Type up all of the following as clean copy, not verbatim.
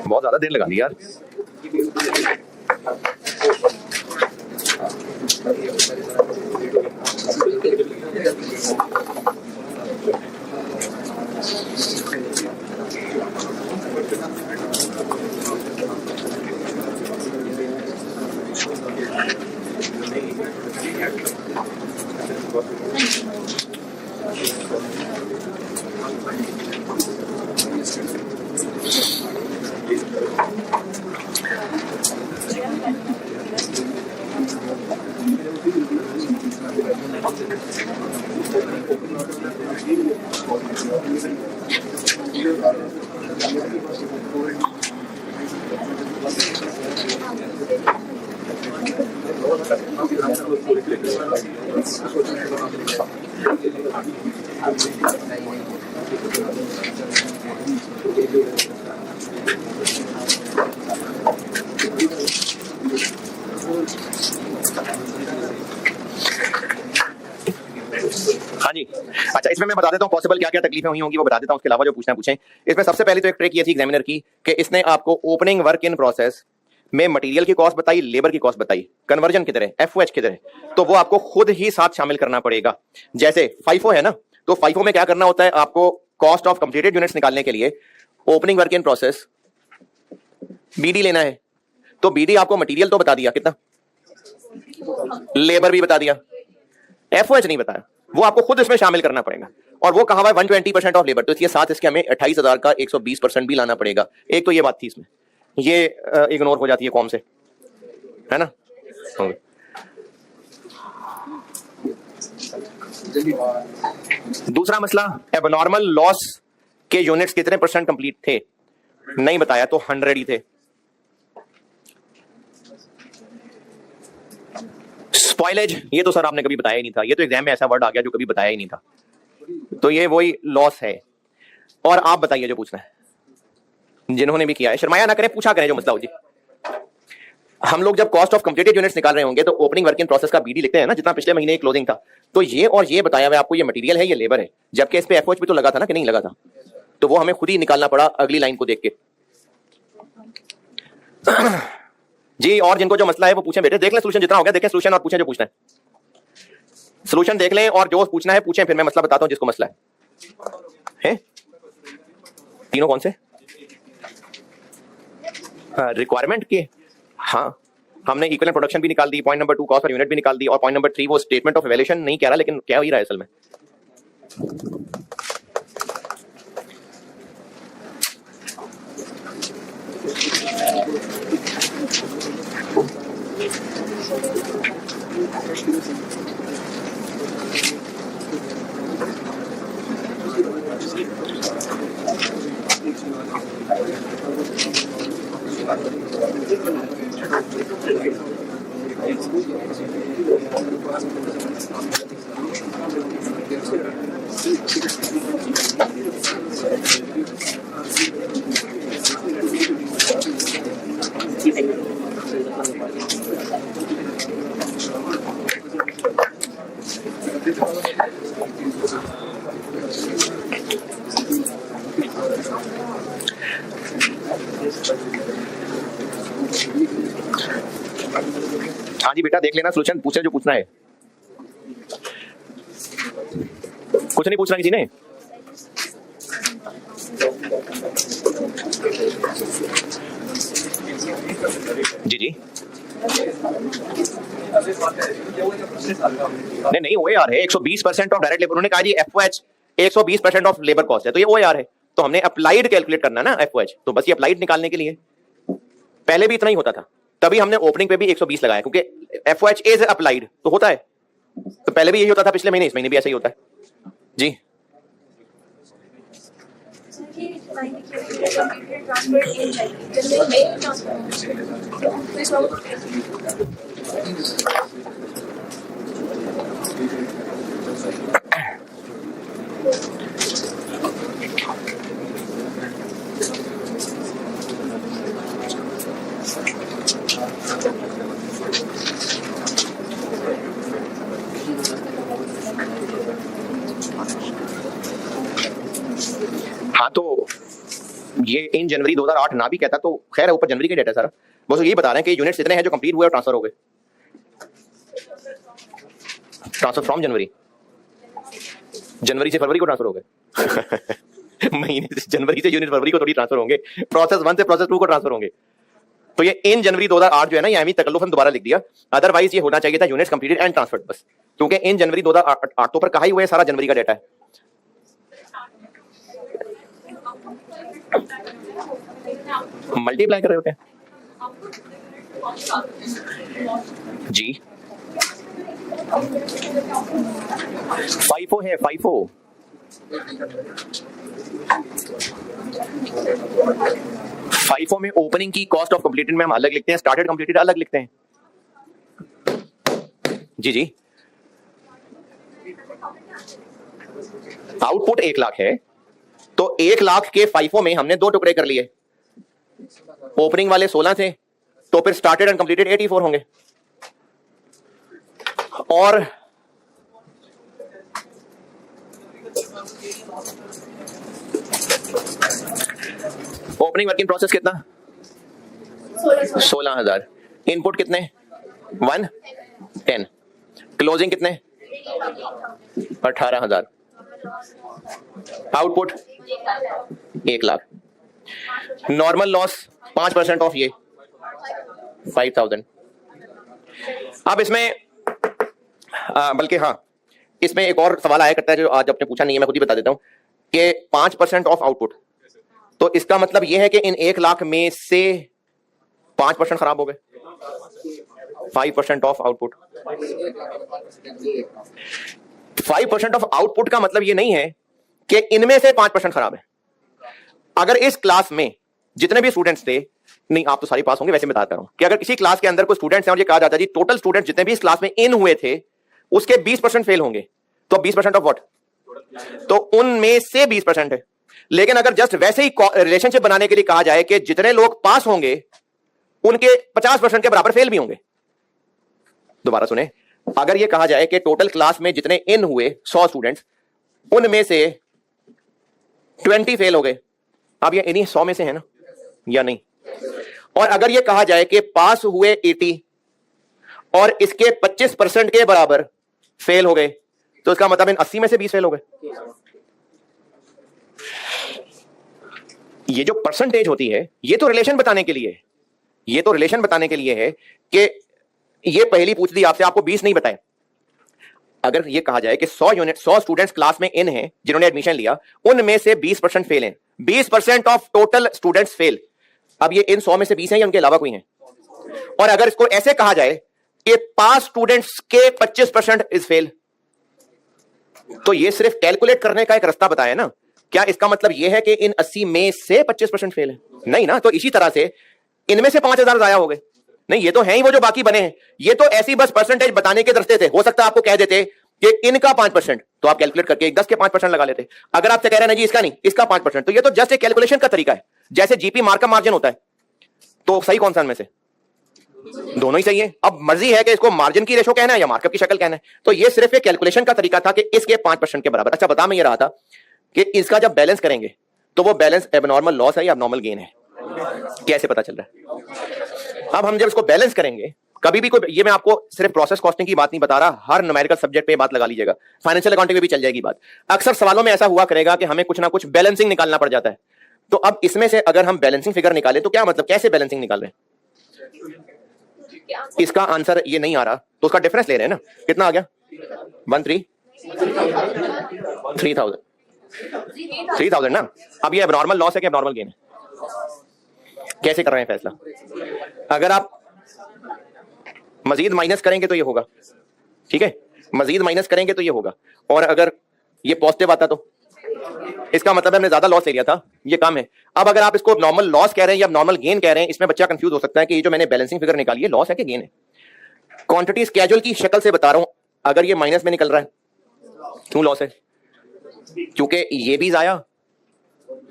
बहुत ज्यादा देर लगा दी यार। हाँ जी, अच्छा इसमें मैं बता देता हूँ पॉसिबल क्या क्या तकलीफें हुई होंगी वो बता देता हूँ, उसके अलावा जो पूछना है पूछें। इसमें सबसे पहले तो एक ट्रिक ये थी एग्जामिनर की कि इसने आपको ओपनिंग वर्क इन प्रोसेस में मटेरियल की कॉस्ट बताई, लेबर की कॉस्ट बताई, कन्वर्जन किधर है, एफओएच किधर है, तो वो आपको खुद ही साथ शामिल करना पड़ेगा। जैसे फाइफो है ना, तो फाइफो में क्या करना होता है, आपको कॉस्ट ऑफ कंप्लीटेड यूनिट्स निकालने के लिए opening work in process BD लेना है, तो बीडी आपको मटेरियल तो बता दिया कितना, लेबर भी बता दिया, एफओएच नहीं बताया, वो आपको खुद इसमें शामिल करना पड़ेगा। और वो कहा हुआ है 120% ऑफ लेबर, तो इसके साथ इसके हमें 28,000 का 120% भी लाना पड़ेगा। एक तो ये बात थी इसमें, ये इग्नोर हो जाती है कॉम से, है ना। दूसरा मसला, एबनॉर्मल लॉस के यूनिट्स कितने परसेंट कंप्लीट थे, नहीं बताया, तो 100 ही थे। स्पॉइलेज, ये तो सर आपने कभी बताया ही नहीं था, ये तो एग्जाम में ऐसा वर्ड आ गया जो कभी बताया ही नहीं था, तो ये वही लॉस है। और आप बताइए जो पूछना है, जिन्होंने भी किया है शर्माया ना करें, पूछा करें जो मसला हो जी। हम लोग जब कॉस्ट ऑफ कंप्लीटेड यूनिट्स निकाल रहे होंगे तो ओपनिंग वर्क इन प्रोसेस का बीडी लिखते हैं ना, जितना पिछले महीने क्लोजिंग था, तो ये और ये बताया हुआ आपको, ये मटेरियल है, ये लेबर है, जबकि इस पे एफओएच भी तो लगा था ना कि नहीं लगा था, तो वो हमें खुद ही निकालना पड़ा अगली लाइन को देख के जी। और जिनको जो मसला है वो पूछें बेटे, देख लें सोल्यूशन जितना हो गया, देखें सोल्यूशन और पूछें जो पूछना है, सोल्यूशन देख लें और जो पूछना है पूछें, फिर मैं मसला बताता हूं जिसको मसला है। तीनों कौन से रिक्वायरमेंट के, हाँ हमने इक्विवेलेंट प्रोडक्शन भी निकाल दी, point number 2 cost per unit भी निकाल दी, और पॉइंट नंबर 3 वो स्टेटमेंट ऑफ इवैल्यूएशन नहीं कह रहा, लेकिन क्या ही रहा है असल में। हाँ जी बेटा देख लेना, सोल्यूशन पूछे जो पूछना है, कुछ नहीं पूछना किसी ने। जी जी नहीं OAR है, 120% ऑफ डायरेक्ट लेबर, उन्होंने कहा जी एफओएच 120% ऑफ लेबर कॉस्ट है, तो ये OAR है, तो हमने अप्लाइड कैलकुलेट करना ना एफओएच, तो बस ये अप्लाइड निकालने के लिए, पहले भी इतना ही होता था, तभी हमने ओपनिंग पे भी 120 लगाया, क्योंकि एफओएच इज अप्लाइड तो होता है, तो पहले भी यही होता था पिछले महीने, इस महीने भी ऐसा ही होता है जी। ये इन जनवरी 2008 ना भी कहता तो खैर है, ऊपर जनवरी का डेटा सारा। बस यही बता रहे हैं कि यूनिट्स इतने हैं जो कंप्लीट हुए और ट्रांसफर हो गए। ट्रांसफर फ्रॉम जनवरी से फरवरी को ट्रांसफर हो गए। महीने से जनवरी से यूनिट फरवरी को थोड़ी ट्रांसफर होंगे, प्रोसेस 1 से प्रोसेस 2 को ट्रांसफर होंगे। तो ये इन जनवरी 2008 जो है ना, ये एमी तकल्लुफन दोबारा लिख दिया, अदरवाइज ये होना चाहिए था यूनिट्स कंप्लीटेड एंड ट्रांसफर्ड बस, क्योंकि इन जनवरी 2008 तो पर कहा ही हुआ है, सारा जनवरी का डेटा है। मल्टीप्लाई कर रहे होते हैं जी। फाइफो है, फाइफो में ओपनिंग की कॉस्ट ऑफ कंप्लीटेड में हम अलग लिखते हैं, स्टार्टेड कंप्लीटेड अलग लिखते हैं। जी जी, आउटपुट 1 लाख है तो 1 लाख के फाइफो में हमने 2 टुकड़े कर लिए, ओपनिंग वाले 16 थे तो फिर स्टार्टेड एंड कंप्लीटेड 84 होंगे। और ओपनिंग वर्किंग प्रोसेस कितना? 16,000। इनपुट कितने? 110। क्लोजिंग कितने? 18,000। Output 1 lakh. Normal loss 5% of ये 5,000। अब इसमें बल्कि हाँ, इसमें एक और सवाल आया करता है जो आज आपने पूछा नहीं है, मैं खुद ही बता देता हूं कि 5% ऑफ आउटपुट, तो इसका मतलब यह है कि इन 1 लाख में से 5% खराब हो गए। 5% ऑफ आउटपुट, 5% ऑफ आउटपुट का मतलब यह नहीं है कि इनमें से 5% खराब है। अगर इस क्लास में जितने भी स्टूडेंट्स थे, नहीं आप तो सारे पास होंगे, वैसे मैं बता रहा हूं कि अगर किसी क्लास के अंदर कोई स्टूडेंट्स हैं और ये कहा जाता है जी टोटल स्टूडेंट्स जितने भी इस क्लास में इन हुए थे उसके 20% फेल होंगे, तो 20% ऑफ व्हाट? तो उनमें से 20% है। लेकिन अगर जस्ट वैसे ही रिलेशनशिप बनाने के लिए कहा जाए कि जितने लोग पास होंगे उनके 50% के बराबर फेल भी होंगे। दोबारा सुने, अगर यह कहा जाए कि टोटल क्लास में जितने इन हुए 100 स्टूडेंट्स, उनमें से 20 फेल हो गए, अब ये इन्हीं 100 में से है ना या नहीं? और अगर यह कहा जाए कि पास हुए 80 और इसके 25% के बराबर फेल हो गए, तो इसका मतलब इन 80 में से 20 फेल हो गए। ये जो परसेंटेज होती है ये तो रिलेशन बताने के लिए है, ये तो रिलेशन बताने के लिए है कि ये पहली पूछ दी आपसे, आपको 20 नहीं बताए। अगर ये कहा जाए कि 100 स्टूडेंट्स क्लास में इन हैं जिन्होंने एडमिशन लिया, उनमें से 20% फेल हैं, 20% ऑफ टोटल स्टूडेंट्स फेल। अब ये इन 100 में से 20 हैं या उनके अलावा कोई हैं? और अगर इसको ऐसे कहा जाए कि पास स्टूडेंट्स के 25% इज फेल, तो ये सिर्फ कैलकुलेट करने का एक रास्ता बताया ना। क्या इसका मतलब यह है कि इन 80 में से 25% फेल है? नहीं ना। तो इसी तरह से इनमें से 5,000 जाया हो गए। नहीं, ये तो है ही वो जो बाकी बने हैं, ये तो ऐसी बस परसेंटेज बताने के रास्ते थे। हो सकता है आपको कह देते कि इनका 5%, तो आप कैलकुलेट करके 10 के 5% लगा लेते। अगर आपसे कह रहे हैं ना जी इसका नहीं, इसका 5%, तो ये तो जस्ट एक कैलकुलेशन का तरीका है, जैसे जीपी मार्कअप मार्जिन होता है। तो सही कौन सा इनमें से? दोनों ही सही है। अब मर्जी है कि इसको मार्जिन की रेशो कहना है या मार्कअप की शक्ल कहना है। तो ये सिर्फ एक कैलकुलेशन का तरीका था कि इसके 5% के बराबर। अच्छा, बता मैं ये रहा था कि इसका जब बैलेंस करेंगे तो वो बैलेंस एबनॉर्मल लॉस है या एबनॉर्मल गेन है, कैसे पता चल रहा है? अब हम जब इसको बैलेंस करेंगे, कभी भी कोई, ये मैं आपको सिर्फ प्रोसेस कॉस्टिंग की बात नहीं बता रहा, हर न्यूमेरिकल सब्जेक्ट पे बात लगा लीजिएगा, फाइनेंशियल अकाउंटिंग में भी चल जाएगी बात। अक्सर सवालों में ऐसा हुआ करेगा कि हमें कुछ ना कुछ बैलेंसिंग निकालना पड़ जाता है। तो अब इसमें से अगर हम बैलेंसिंग फिगर निकालें तो क्या मतलब, कैसे बैलेंसिंग निकाल रहे हैं? इसका आंसर ये नहीं आ रहा तो उसका डिफरेंस ले रहे हैं ना। कितना आ गया? 3,000 ना। अब ये एबनॉर्मल लॉस है कि एबनॉर्मल गेन है? कैसे कर रहे हैं फैसला? अगर आप मजीद माइनस करेंगे तो ये होगा, ठीक है, मजीद माइनस करेंगे तो ये होगा। और अगर ये पॉजिटिव आता तो इसका मतलब हमने ज्यादा लॉस ले लिया था, ये कम है। अब अगर आप इसको नॉर्मल लॉस कह रहे हैं या नॉर्मल गेन कह रहे हैं, इसमें बच्चा कंफ्यूज हो सकता है कि ये जो मैंने बैलेंसिंग फिगर निकाली है लॉस है कि गेन है। क्वांटिटी स्केड्यूल की शक्ल से बता रहा हूं, अगर ये माइनस में निकल रहा है क्यों लॉस है? क्योंकि ये भी जाया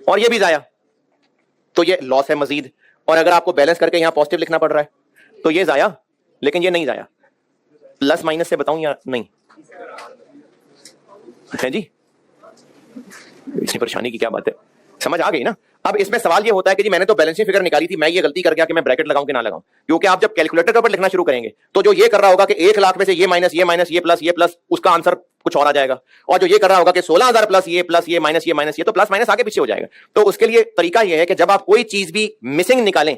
और ये भी जाया, तो ये लॉस है मजीद। और अगर आपको बैलेंस करके यहां पॉजिटिव लिखना पड़ रहा है तो ये जाया, लेकिन ये नहीं जाया। प्लस माइनस से बताऊं या नहीं? है जी, इतनी परेशानी की क्या बात है? समझ आ गई ना? अब इसमें सवाल ये होता है कि जी मैंने तो बैलेंसिंग फिगर निकाली थी, मैं ये गलती कर गया कि मैं ब्रैकेट लगाऊं कि ना लगाऊं, क्योंकि आप जब कैलकुलेटर के ऊपर लिखना शुरू करेंगे तो जो ये कर रहा होगा कि 1 लाख में से ये माइनस ये प्लस उसका आंसर कुछ और आ जाएगा, और जो ये कर रहा होगा कि 16,000 प्लस ये माइनस ये तो प्लस माइनस आगे पीछे हो जाएगा। तो उसके लिए तरीका यह है कि जब आप कोई चीज भी मिसिंग निकालें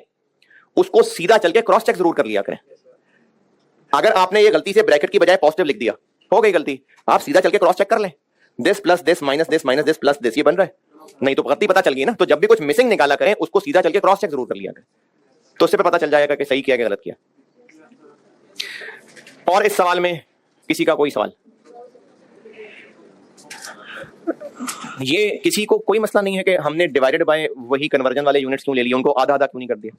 उसको सीधा चल के क्रॉस चेक जरूर कर लिया करें। अगर आपने ये गलती से ब्रैकेट की बजाय पॉजिटिव लिख दिया, हो गई गलती, आप सीधा चल के क्रॉस चेक कर लें, this plus this minus this plus this, ये बन रहा है, नहीं तो गलती पता चल गई ना। तो जब भी कुछ मिसिंग निकाला करें उसको सीधा चल के क्रॉस चेक जरूर कर लिया करें, तो उससे पता चल जाएगा कि सही किया कि गलत किया। और इस सवाल में किसी का कोई सवाल? ये किसी को कोई मसला नहीं है कि हमने डिवाइडेड बाय वही कन्वर्जन वाले यूनिट्स क्यों ले लिए, उनको आधा आधा क्यों नहीं कर दिया?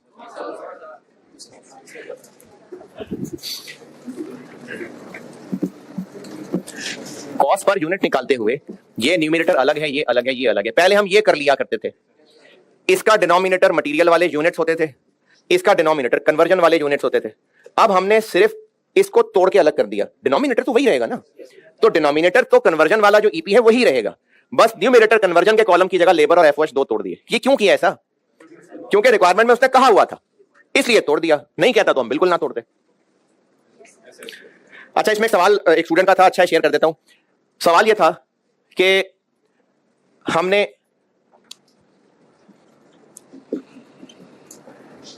कॉस्ट पर यूनिट निकालते हुए ये न्यूमरेटर अलग है, ये अलग है, ये अलग है। पहले हम ये कर लिया करते थे, इसका डिनोमिनेटर मटेरियल वाले यूनिट्स होते थे, इसका डिनोमिनेटर कन्वर्जन वाले यूनिट्स होते थे। अब हमने सिर्फ इसको तोड़ के अलग कर दिया, डिनोमिनेटर तो वही रहेगा ना, तो डिनोमिनेटर तो कन्वर्जन वाला जो ईपी है वही रहेगा, बस न्यूमरेटर कन्वर्जन के कॉलम की जगह लेबर और एफओएच दो तोड़ दिए। ये क्यों किया ऐसा? क्योंकि रिक्वायरमेंट में उसने कहा हुआ था, इसलिए तोड़ दिया, नहीं कहता तो हम बिल्कुल ना तोड़ते। अच्छा, इसमें सवाल एक स्टूडेंट का था, अच्छा शेयर कर देता हूं। सवाल यह था कि हमने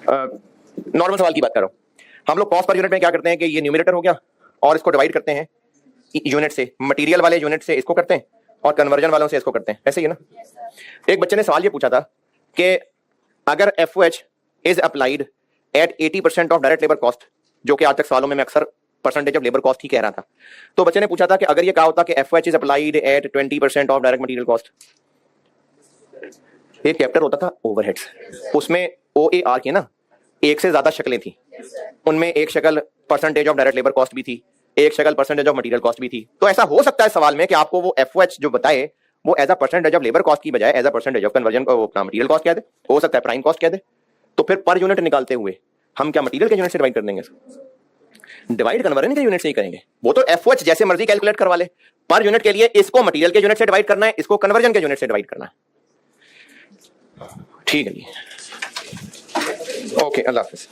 नॉर्मल सवाल की बात कर रहा हूं, हम लोग कॉस्ट पर यूनिट में क्या करते हैं कि ये न्यूमरेटर हो गया और इसको डिवाइड करते हैं यूनिट से, मटेरियल वाले यूनिट से इसको करते हैं और कन्वर्जन वालों से इसको करते हैं, ऐसे ही है ना। एक बच्चे ने सवाल ये पूछा था कि अगर FOH is applied at 80% of direct labour cost, जो कि आज तक सवालों में मैं अक्सर परसेंटेज ऑफ लेबर कॉस्ट ही कह रहा था, तो बच्चे ने पूछा था कि अगर ये कहा होता कि FOH is applied at 20% of direct material cost. एक चैप्टर होता था ओवरहेड्स, उसमें OAR की ना एक से ज्यादा शक्लें थी, उनमें एक शक्ल percentage of direct labour cost भी थी, एक शक्ल परसेंटेज ऑफ मटेरियल कॉस्ट भी थी। तो ऐसा हो सकता है सवाल में कि आपको वो एफओएच जो बताए वो as a percentage of labour cost की बजाय as a percentage of conversion material cost कह दे, हो सकता है प्राइम कॉस्ट कह दे। तो फिर पर यूनिट निकालते हुए हम क्या मटेरियल के यूनिट से डिवाइड कर देंगे? डिवाइड कन्वर्जन के यूनिट से ही करेंगे, वो तो एफओएच जैसे मर्जी कैलकुलेट करवा ले, पर यूनिट के लिए इसको मटेरियल के यूनिट से डिवाइड करना है, इसको कन्वर्जन के यूनिट से डिवाइड करना है। ठीक है जी, ओके, अल्लाह हाफिज़।